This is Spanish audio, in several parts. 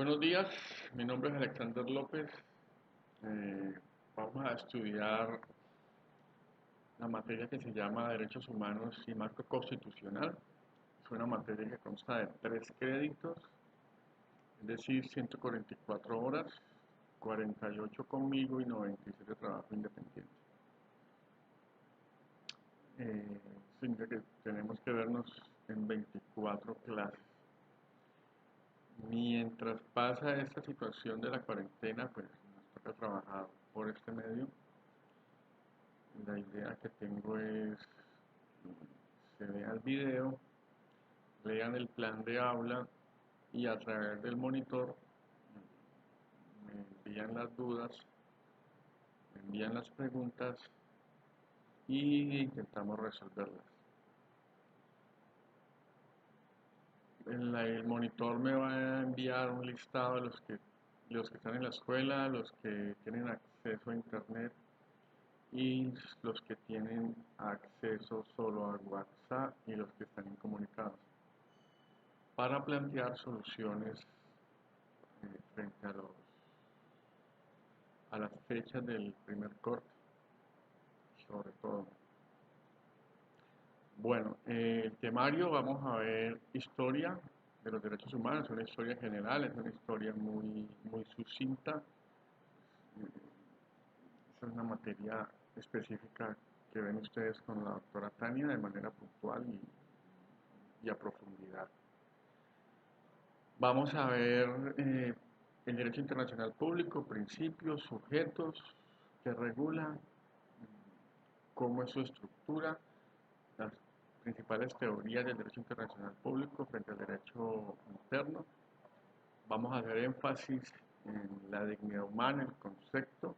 Buenos días, mi nombre es Alexander López. Eh, Vamos a estudiar la materia que se llama Derechos Humanos y Marco Constitucional. Es una materia que consta de 3 créditos, es decir, 144 horas, 48 conmigo y 96 de trabajo independiente. Significa que tenemos que vernos en 24 clases. Mientras pasa esta situación de la cuarentena, pues nos toca trabajar por este medio. La idea que tengo es que se vea el video, lean el plan de aula y a través del monitor me envían las dudas, me envían las preguntas y intentamos resolverlas. El monitor me va a enviar un listado de los que están en la escuela, los que tienen acceso a internet y los que tienen acceso solo a WhatsApp y los que están incomunicados, para plantear soluciones frente a las fechas del primer corte, sobre todo. Bueno, el temario, vamos a ver historia de los derechos humanos, es una historia general, es una historia muy sucinta. Esa es una materia específica que ven ustedes con la doctora Tania de manera puntual y a profundidad. Vamos a ver el derecho internacional público, principios, sujetos que regulan, cómo es su estructura, las principales teorías del derecho internacional público frente al derecho interno. Vamos a hacer énfasis en la dignidad humana, el concepto,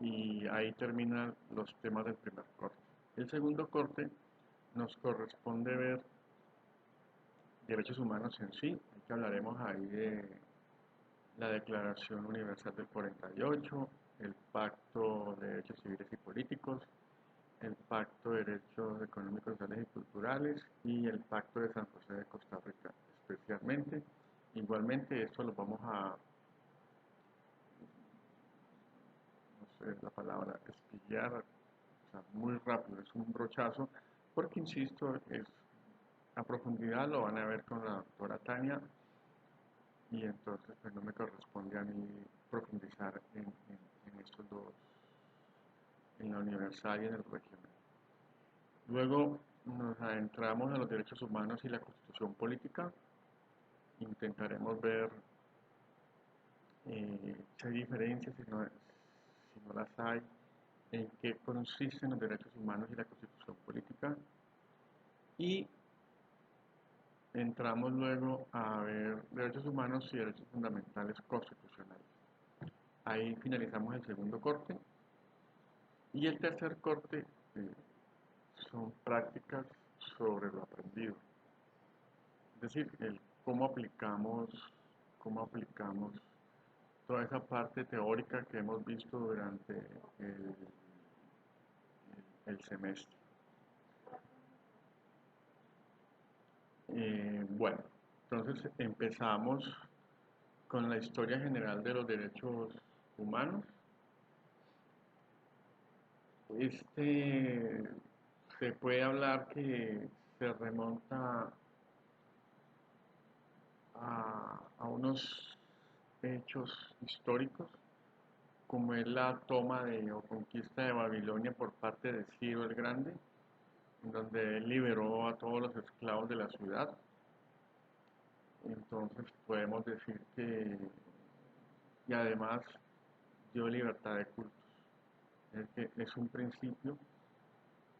y ahí terminan los temas del primer corte. El segundo corte nos corresponde ver derechos humanos en sí, que hablaremos ahí de la Declaración Universal del 48, el Pacto de Derechos Civiles y Políticos, el Pacto de Derechos Económicos, Sociales y Culturales y el Pacto de San José de Costa Rica, especialmente. Igualmente, esto lo vamos a, no sé la palabra, espillar, o sea, muy rápido, es un brochazo, porque insisto, es a profundidad lo van a ver con la doctora Tania y entonces pues no me corresponde a mí profundizar en estos dos, en la universal y en el regional. Luego nos adentramos a los derechos humanos y la constitución política. Intentaremos ver si hay diferencias, si no las hay, en qué consisten los derechos humanos y la constitución política. Y entramos luego a ver derechos humanos y derechos fundamentales constitucionales. Ahí finalizamos el segundo corte. Y el tercer corte son prácticas sobre lo aprendido. Es decir, el cómo aplicamos toda esa parte teórica que hemos visto durante el semestre. Bueno, entonces empezamos con la historia general de los derechos humanos. Se puede hablar que se remonta a unos hechos históricos, como es la toma o conquista de Babilonia por parte de Ciro el Grande, en donde él liberó a todos los esclavos de la ciudad. Entonces podemos decir y además dio libertad de cultos. Es que es un principio,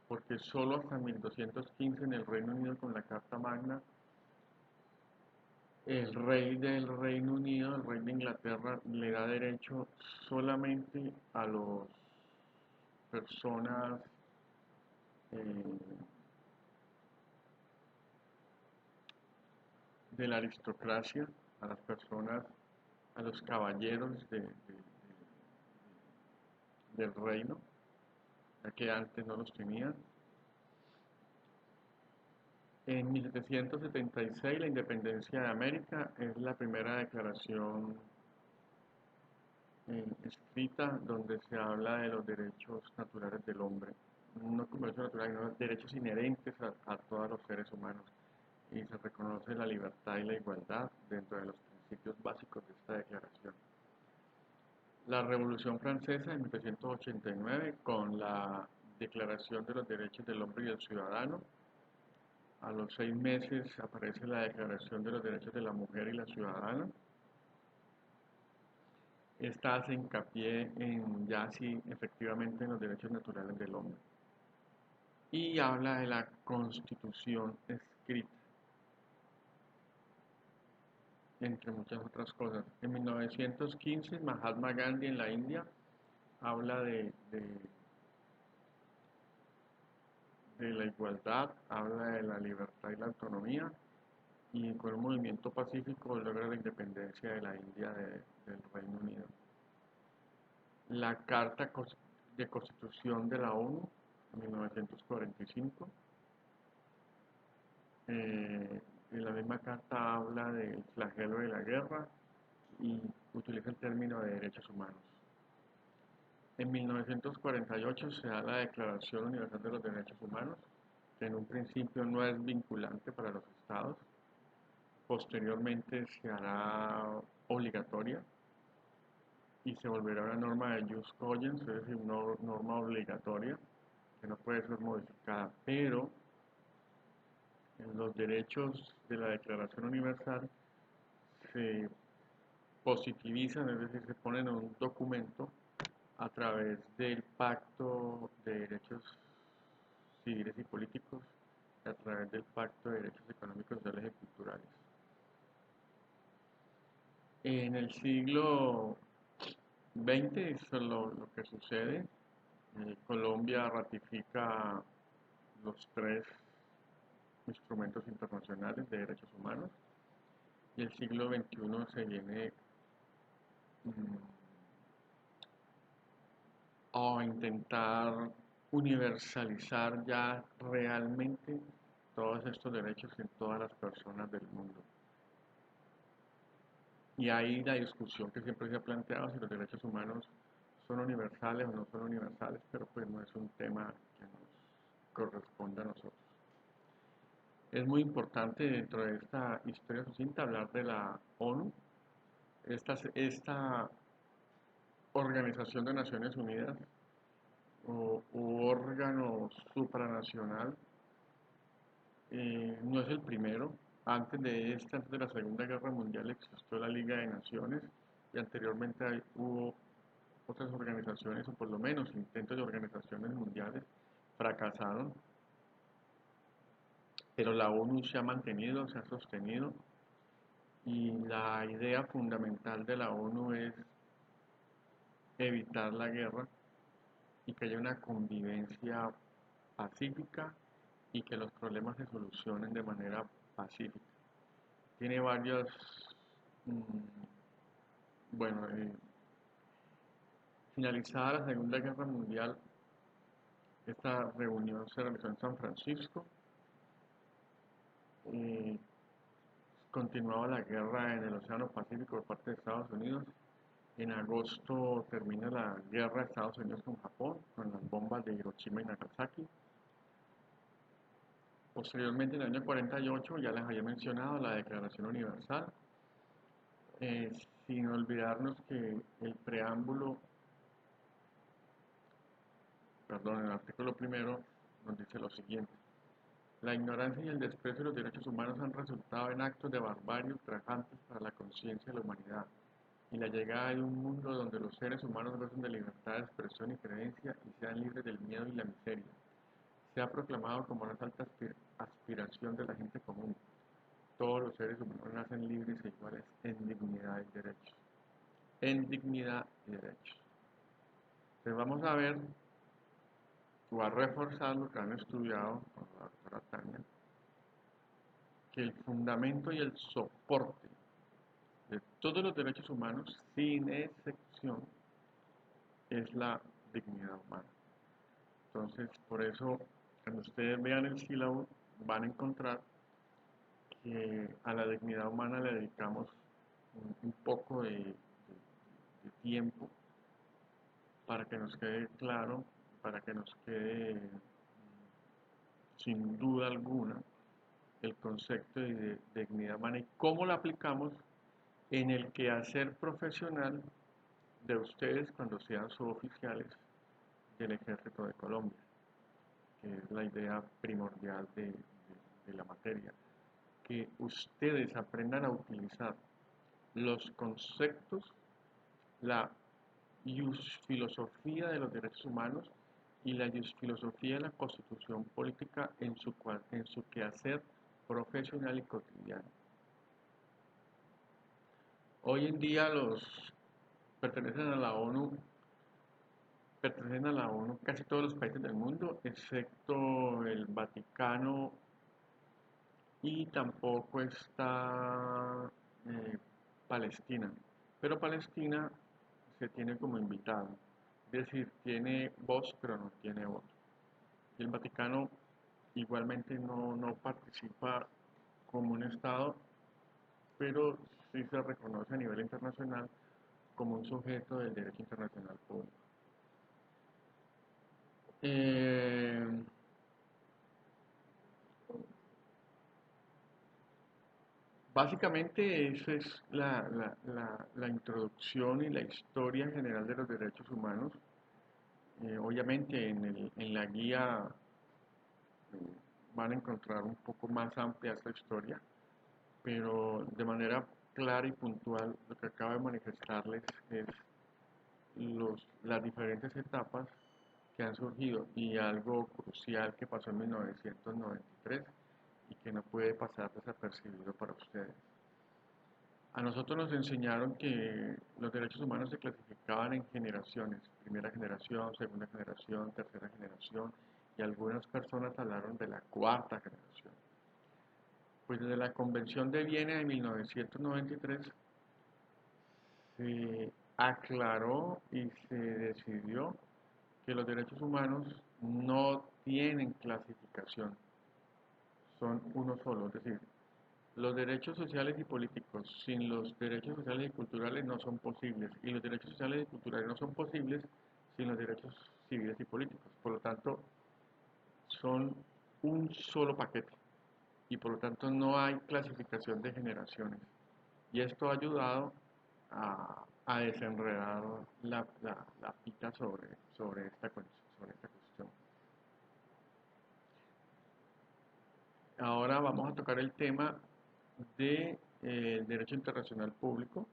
porque solo hasta 1215 en el Reino Unido con la Carta Magna, el rey del Reino Unido, el rey de Inglaterra, le da derecho solamente a las personas eh, de la aristocracia, a las personas, a los caballeros del reino, ya que antes no los tenían. En 1776, la independencia de América es la primera declaración escrita donde se habla de los derechos naturales del hombre. No como derechos naturales, sino derechos inherentes a todos los seres humanos. Y se reconoce la libertad y la igualdad dentro de los principios básicos de esta declaración. La Revolución Francesa en 1789, con la Declaración de los Derechos del Hombre y del Ciudadano. A los 6 meses aparece la Declaración de los Derechos de la Mujer y la Ciudadana. Esta hace hincapié en ya sí efectivamente en los derechos naturales del hombre. Y habla de la Constitución escrita, entre muchas otras cosas. En 1915, Mahatma Gandhi en la India habla de la igualdad, habla de la libertad y la autonomía, y con un movimiento pacífico logra la independencia de la India del Reino Unido. La Carta de Constitución de la ONU, 1945. En la misma carta habla del flagelo de la guerra y utiliza el término de derechos humanos. En 1948 se da la Declaración Universal de los Derechos Humanos, que en un principio no es vinculante para los estados. Posteriormente se hará obligatoria y se volverá una norma de jus cogens, es decir, una norma obligatoria que no puede ser modificada, pero en los derechos de la Declaración Universal se positivizan, es decir, se ponen en un documento a través del Pacto de Derechos Civiles y Políticos y a través del Pacto de Derechos Económicos, Sociales y Culturales. En el siglo XX eso es lo que sucede. Colombia ratifica los 3 instrumentos internacionales de derechos humanos y el siglo XXI se viene a intentar universalizar ya realmente todos estos derechos en todas las personas del mundo. Y ahí la discusión que siempre se ha planteado si los derechos humanos son universales o no son universales, pero pues no es un tema que nos corresponde a nosotros. Es muy importante dentro de esta historia sucinta hablar de la ONU. Esta Organización de Naciones Unidas u órgano supranacional no es el primero. Antes de la Segunda Guerra Mundial existió la Liga de Naciones y anteriormente hubo otras organizaciones, o por lo menos intentos de organizaciones mundiales, fracasaron, pero la ONU se ha mantenido, se ha sostenido, y la idea fundamental de la ONU es evitar la guerra y que haya una convivencia pacífica y que los problemas se solucionen de manera pacífica. Tiene varios, bueno, finalizada la Segunda Guerra Mundial, esta reunión se realizó en San Francisco. Continuaba la guerra en el Océano Pacífico por parte de Estados Unidos. En agosto termina la guerra de Estados Unidos con Japón, con las bombas de Hiroshima y Nagasaki. Posteriormente, en el año 48, ya les había mencionado la Declaración Universal, sin olvidarnos que el preámbulo, perdón, el artículo primero nos dice lo siguiente: la ignorancia y el desprecio de los derechos humanos han resultado en actos de barbarie ultrajantes para la conciencia de la humanidad, y la llegada de un mundo donde los seres humanos gocen de libertad de expresión y creencia y sean libres del miedo y la miseria. Se ha proclamado como una alta aspiración de la gente común. Todos los seres humanos nacen libres e iguales en dignidad y derechos. En dignidad y derechos. Entonces vamos a ver, o a reforzar lo que han estudiado con la doctora Tania, que el fundamento y el soporte de todos los derechos humanos, sin excepción, es la dignidad humana. Entonces, por eso, cuando ustedes vean el sílabo, van a encontrar que a la dignidad humana le dedicamos un poco de tiempo para que nos quede claro, para que nos quede sin duda alguna el concepto de dignidad humana y cómo lo aplicamos en el quehacer profesional de ustedes cuando sean suboficiales del Ejército de Colombia, que es la idea primordial de la materia. Que ustedes aprendan a utilizar los conceptos, la filosofía de los derechos humanos y la filosofía de la constitución política en su quehacer profesional y cotidiano. Hoy en día los pertenecen a la ONU, pertenecen a la ONU casi todos los países del mundo, excepto el Vaticano y tampoco está Palestina. Pero Palestina se tiene como invitado, es decir, tiene voz pero no tiene voto. Y el Vaticano igualmente no participa como un Estado, pero sí se reconoce a nivel internacional como un sujeto del derecho internacional público. Eh, Básicamente esa es la introducción y la historia general de los derechos humanos. Obviamente en la guía eh, van a encontrar un poco más amplia esta historia, pero de manera clara y puntual lo que acabo de manifestarles es las diferentes etapas que han surgido y algo crucial que pasó en 1993 y que no puede pasar desapercibido para ustedes. A nosotros nos enseñaron que los derechos humanos se clasificaban en generaciones, primera generación, segunda generación, tercera generación, y algunas personas hablaron de la cuarta generación. Pues desde la Convención de Viena de 1993 se aclaró y se decidió que los derechos humanos no tienen clasificación, son uno solo, es decir, los derechos sociales y políticos sin los derechos sociales y culturales no son posibles, y los derechos sociales y culturales no son posibles sin los derechos civiles y políticos. Por lo tanto, son un solo paquete y por lo tanto no hay clasificación de generaciones. Y esto ha ayudado a desenredar la pita sobre esta cuestión. Ahora vamos a tocar el tema del derecho internacional público.